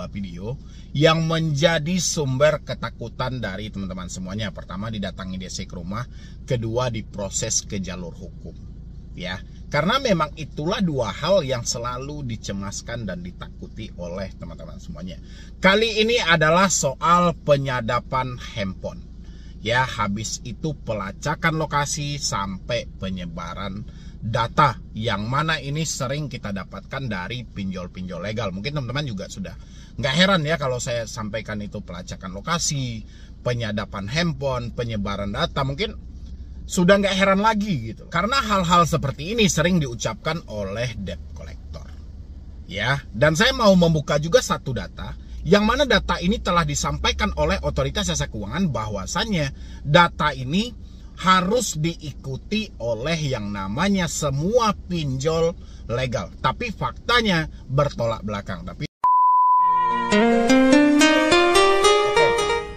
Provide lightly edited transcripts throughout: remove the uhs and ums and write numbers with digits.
dua video yang menjadi sumber ketakutan dari teman-teman semuanya. Pertama, didatangi DC ke rumah, kedua, diproses ke jalur hukum. Ya, karena memang itulah dua hal yang selalu dicemaskan dan ditakuti oleh teman-teman semuanya. Kali ini adalah soal penyadapan handphone. Ya, habis itu pelacakan lokasi sampai penyebaran data, yang mana ini sering kita dapatkan dari pinjol-pinjol legal. Mungkin teman-teman juga sudah nggak heran ya kalau saya sampaikan itu pelacakan lokasi, penyadapan handphone, penyebaran data. Mungkin sudah nggak heran lagi gitu, karena hal-hal seperti ini sering diucapkan oleh debt collector. Ya, dan saya mau membuka juga satu data, yang mana data ini telah disampaikan oleh Otoritas Jasa Keuangan bahwasannya data ini harus diikuti oleh yang namanya semua pinjol legal. Tapi faktanya bertolak belakang. Tapi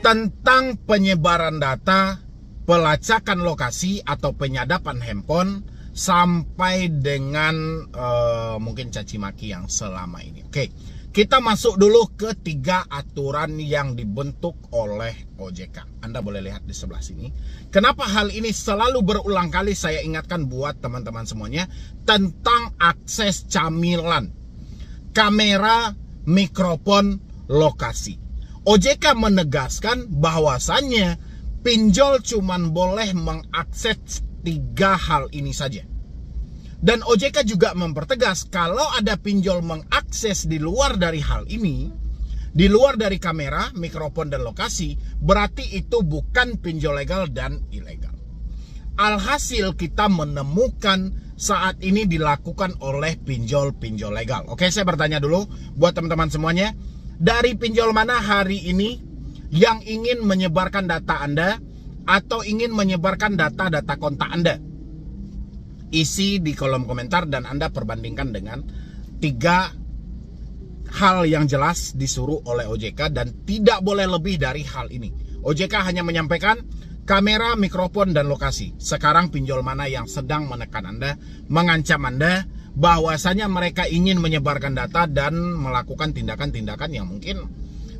tentang penyebaran data, pelacakan lokasi atau penyadapan handphone sampai dengan mungkin caci maki yang selama ini. Oke. Kita masuk dulu ke 3 aturan yang dibentuk oleh OJK. Anda boleh lihat di sebelah sini. Kenapa hal ini selalu berulang kali saya ingatkan buat teman-teman semuanya, tentang akses camilan, kamera, mikrofon, lokasi. OJK menegaskan bahwasannya pinjol cuman boleh mengakses 3 hal ini saja. Dan OJK juga mempertegas kalau ada pinjol mengakses di luar dari hal ini, di luar dari kamera, mikrofon, dan lokasi, berarti itu bukan pinjol legal dan ilegal. Alhasil kita menemukan saat ini dilakukan oleh pinjol-pinjol legal. Oke, saya bertanya dulu buat teman-teman semuanya, dari pinjol mana hari ini yang ingin menyebarkan data Anda atau ingin menyebarkan data-data kontak Anda? Isi di kolom komentar dan Anda perbandingkan dengan 3 hal yang jelas disuruh oleh OJK dan tidak boleh lebih dari hal ini. OJK hanya menyampaikan kamera, mikrofon, dan lokasi. Sekarang pinjol mana yang sedang menekan Anda, mengancam Anda bahwasanya mereka ingin menyebarkan data dan melakukan tindakan-tindakan yang mungkin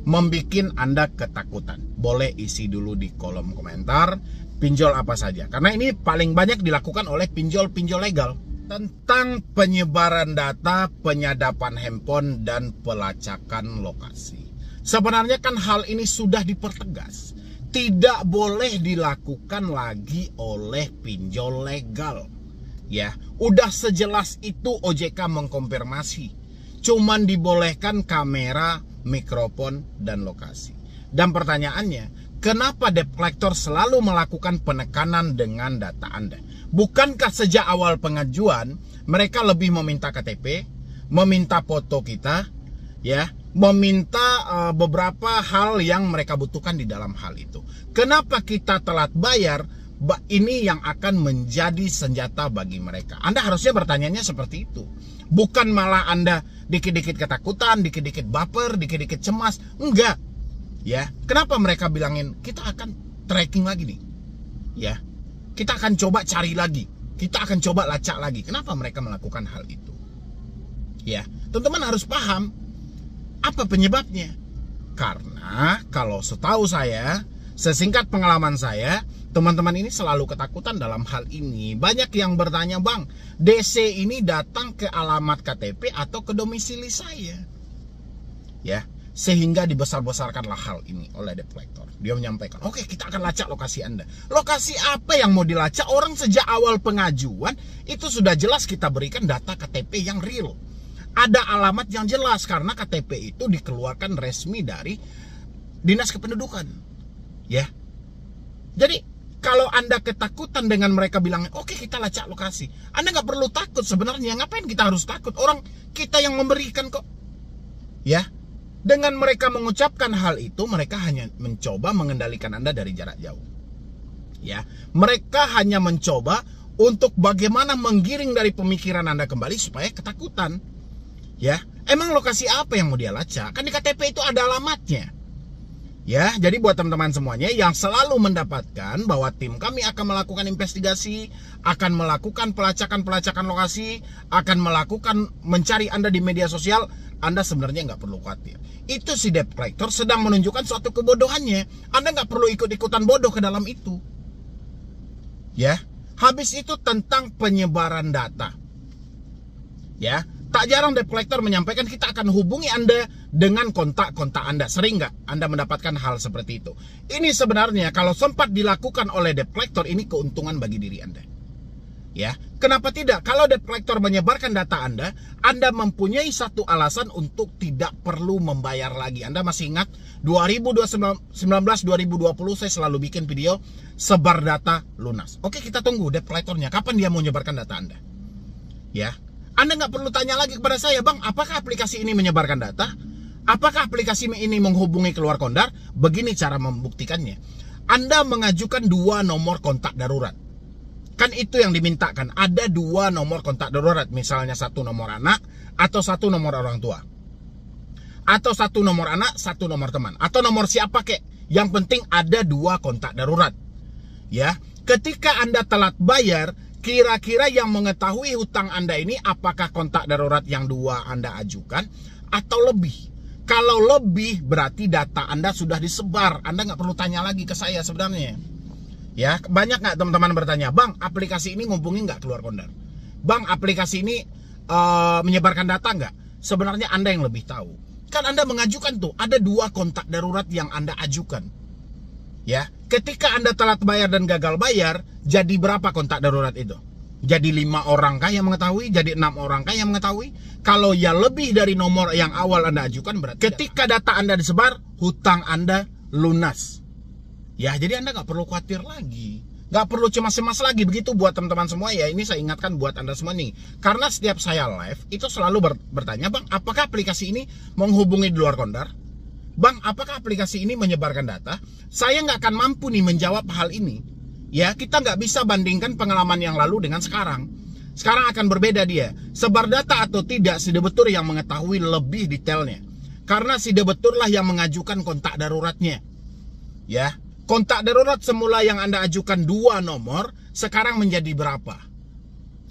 membuat Anda ketakutan? Boleh isi dulu di kolom komentar pinjol apa saja, karena ini paling banyak dilakukan oleh pinjol-pinjol legal. Tentang penyebaran data, penyadapan handphone, dan pelacakan lokasi, sebenarnya kan hal ini sudah dipertegas, tidak boleh dilakukan lagi oleh pinjol legal. Ya, udah sejelas itu OJK mengkonfirmasi, cuman dibolehkan kamera, mikrofon, dan lokasi. Dan pertanyaannya, kenapa debt collector selalu melakukan penekanan dengan data Anda? Bukankah sejak awal pengajuan mereka lebih meminta KTP, meminta foto kita, ya, meminta beberapa hal yang mereka butuhkan di dalam hal itu? Kenapa kita telat bayar? Ini yang akan menjadi senjata bagi mereka. Anda harusnya bertanyanya seperti itu. Bukan malah Anda dikit-dikit ketakutan, dikit-dikit baper, dikit-dikit cemas. Enggak. Ya, kenapa mereka bilangin kita akan tracking lagi nih? Ya, kita akan coba cari lagi, kita akan coba lacak lagi. Kenapa mereka melakukan hal itu? Ya, teman-teman harus paham apa penyebabnya. Karena kalau setahu saya, sesingkat pengalaman saya, teman-teman ini selalu ketakutan dalam hal ini. Banyak yang bertanya, "Bang, DC ini datang ke alamat KTP atau ke domisili saya?" Ya, sehingga dibesar-besarkanlah hal ini oleh debt collector. Dia menyampaikan, "Oke, kita akan lacak lokasi Anda." Lokasi apa yang mau dilacak? Orang sejak awal pengajuan itu sudah jelas kita berikan data KTP yang real. Ada alamat yang jelas karena KTP itu dikeluarkan resmi dari Dinas Kependudukan. Ya. Jadi, kalau Anda ketakutan dengan mereka bilang, "Oke, kita lacak lokasi." Anda nggak perlu takut sebenarnya. Ngapain kita harus takut? Orang kita yang memberikan kok. Ya. Dengan mereka mengucapkan hal itu, mereka hanya mencoba mengendalikan Anda dari jarak jauh. Ya, mereka hanya mencoba untuk bagaimana menggiring dari pemikiran Anda kembali supaya ketakutan. Ya, emang lokasi apa yang mau dia lacak? Kan di KTP itu ada alamatnya. Ya, jadi buat teman-teman semuanya yang selalu mendapatkan bahwa tim kami akan melakukan investigasi, akan melakukan pelacakan lokasi, akan melakukan mencari Anda di media sosial, Anda sebenarnya nggak perlu khawatir. Itu si debt collector sedang menunjukkan suatu kebodohannya. Anda nggak perlu ikut-ikutan bodoh ke dalam itu. Ya, habis itu tentang penyebaran data. Ya, tak jarang debt collector menyampaikan kita akan hubungi Anda dengan kontak-kontak Anda. Sering nggak Anda mendapatkan hal seperti itu? Ini sebenarnya kalau sempat dilakukan oleh debt collector, ini keuntungan bagi diri Anda. Ya, kenapa tidak? Kalau debt collector menyebarkan data Anda mempunyai satu alasan untuk tidak perlu membayar lagi. Anda masih ingat 2019-2020 saya selalu bikin video sebar data lunas. Oke, kita tunggu debt collectornya kapan dia mau menyebarkan data Anda. Ya, Anda nggak perlu tanya lagi kepada saya, Bang, apakah aplikasi ini menyebarkan data? Apakah aplikasi ini menghubungi keluar kondar? Begini cara membuktikannya. Anda mengajukan 2 nomor kontak darurat. Kan itu yang dimintakan. Ada 2 nomor kontak darurat. Misalnya 1 nomor anak atau 1 nomor orang tua. Atau 1 nomor anak, 1 nomor teman. Atau nomor siapa kek. Yang penting ada 2 kontak darurat. Ya, ketika Anda telat bayar, kira-kira yang mengetahui hutang Anda ini apakah kontak darurat yang 2 Anda ajukan atau lebih. Kalau lebih berarti data Anda sudah disebar. Anda nggak perlu tanya lagi ke saya sebenarnya. Ya, banyak nggak teman-teman bertanya, Bang, aplikasi ini ngubungi nggak keluar kondar? Bang, aplikasi ini menyebarkan data nggak? Sebenarnya Anda yang lebih tahu. Kan Anda mengajukan tuh, ada 2 kontak darurat yang Anda ajukan. Ya, ketika Anda telat bayar dan gagal bayar, jadi berapa kontak darurat itu? Jadi 5 orang kah yang mengetahui? Jadi 6 orang kah yang mengetahui? Kalau ya lebih dari nomor yang awal Anda ajukan, berarti ketika data Anda disebar, hutang Anda lunas. Ya, jadi Anda nggak perlu khawatir lagi. Nggak perlu cemas-cemas lagi. Begitu buat teman-teman semua ya. Ini saya ingatkan buat Anda semua nih. Karena setiap saya live, itu selalu bertanya, Bang, apakah aplikasi ini menghubungi di luar kondar? Bang, apakah aplikasi ini menyebarkan data? Saya nggak akan mampu nih menjawab hal ini. Ya, kita nggak bisa bandingkan pengalaman yang lalu dengan sekarang. Sekarang akan berbeda dia. Sebar data atau tidak, si debetur yang mengetahui lebih detailnya. Karena si debetur lah yang mengajukan kontak daruratnya. Ya, kontak darurat semula yang Anda ajukan 2 nomor, sekarang menjadi berapa?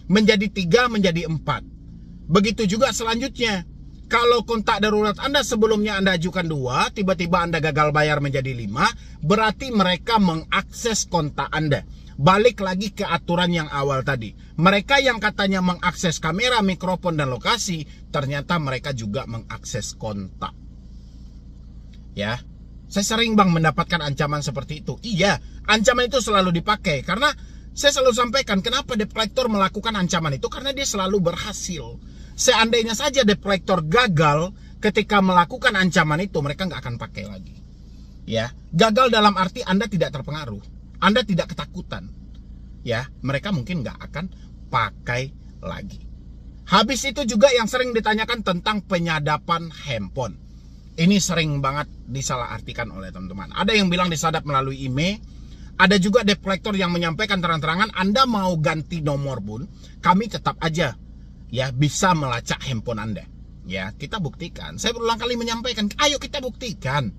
Menjadi 3, menjadi 4. Begitu juga selanjutnya. Kalau kontak darurat Anda sebelumnya Anda ajukan 2, tiba-tiba Anda gagal bayar menjadi 5, berarti mereka mengakses kontak Anda. Balik lagi ke aturan yang awal tadi. Mereka yang katanya mengakses kamera, mikrofon, dan lokasi, ternyata mereka juga mengakses kontak. Ya. Saya sering, Bang, mendapatkan ancaman seperti itu. Iya, ancaman itu selalu dipakai. Karena saya selalu sampaikan kenapa debt collector melakukan ancaman itu. Karena dia selalu berhasil. Seandainya saja debt collector gagal ketika melakukan ancaman itu, mereka nggak akan pakai lagi. Ya, gagal dalam arti Anda tidak terpengaruh. Anda tidak ketakutan. Ya, mereka mungkin nggak akan pakai lagi. Habis itu juga yang sering ditanyakan tentang penyadapan handphone. Ini sering banget disalahartikan oleh teman-teman. Ada yang bilang disadap melalui email. Ada juga debt collector yang menyampaikan terang-terangan, Anda mau ganti nomor pun, kami tetap aja ya bisa melacak handphone Anda. Ya, kita buktikan. Saya berulang kali menyampaikan, ayo kita buktikan.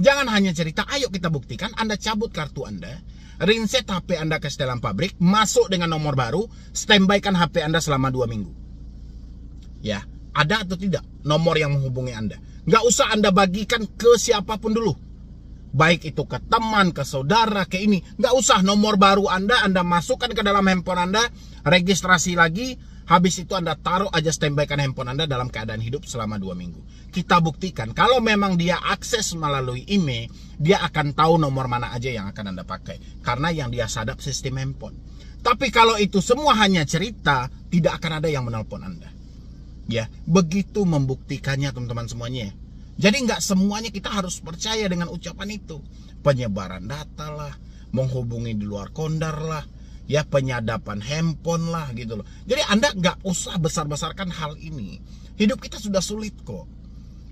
Jangan hanya cerita, ayo kita buktikan. Anda cabut kartu Anda, reset HP Anda ke setelan pabrik, masuk dengan nomor baru, standby-kan HP Anda selama 2 minggu. Ya, ada atau tidak nomor yang menghubungi Anda? Nggak usah Anda bagikan ke siapapun dulu. Baik itu ke teman, ke saudara, ke ini. Nggak usah, nomor baru Anda masukkan ke dalam handphone Anda, registrasi lagi, habis itu Anda taruh aja standby-kan handphone Anda dalam keadaan hidup selama 2 minggu. Kita buktikan, kalau memang dia akses melalui email, dia akan tahu nomor mana aja yang akan Anda pakai. Karena yang dia sadap sistem handphone. Tapi kalau itu semua hanya cerita, tidak akan ada yang menelpon Anda. Ya, begitu membuktikannya teman-teman semuanya. Jadi nggak semuanya kita harus percaya dengan ucapan itu. Penyebaran data lah, menghubungi di luar kondar lah, ya penyadapan handphone lah gitu loh. Jadi Anda nggak usah besar-besarkan hal ini. Hidup kita sudah sulit kok.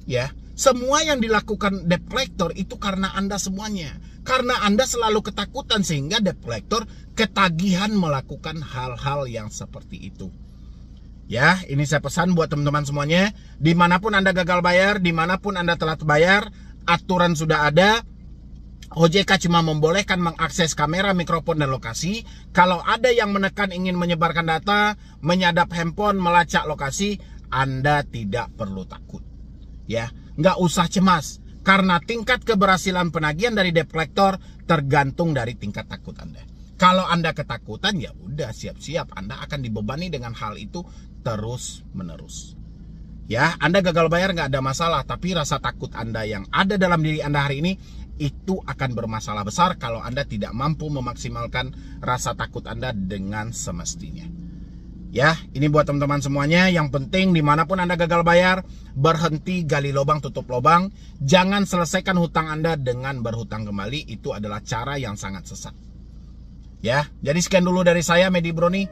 Ya, semua yang dilakukan debt collector itu karena Anda semuanya. Karena Anda selalu ketakutan sehingga debt collector ketagihan melakukan hal-hal yang seperti itu. Ya, ini saya pesan buat teman-teman semuanya. Dimanapun Anda gagal bayar, dimanapun Anda telat bayar, aturan sudah ada. OJK cuma membolehkan mengakses kamera, mikrofon, dan lokasi. Kalau ada yang menekan ingin menyebarkan data, menyadap handphone, melacak lokasi, Anda tidak perlu takut. Ya, nggak usah cemas. Karena tingkat keberhasilan penagihan dari debt collector tergantung dari tingkat takut Anda. Kalau Anda ketakutan, ya udah siap-siap Anda akan dibebani dengan hal itu terus-menerus. Ya, Anda gagal bayar nggak ada masalah, tapi rasa takut Anda yang ada dalam diri Anda hari ini itu akan bermasalah besar kalau Anda tidak mampu memaksimalkan rasa takut Anda dengan semestinya. Ya, ini buat teman-teman semuanya. Yang penting dimanapun Anda gagal bayar, berhenti gali lubang tutup lubang. Jangan selesaikan hutang Anda dengan berhutang kembali. Itu adalah cara yang sangat sesat. Ya, jadi sekian dulu dari saya, Medi Broni.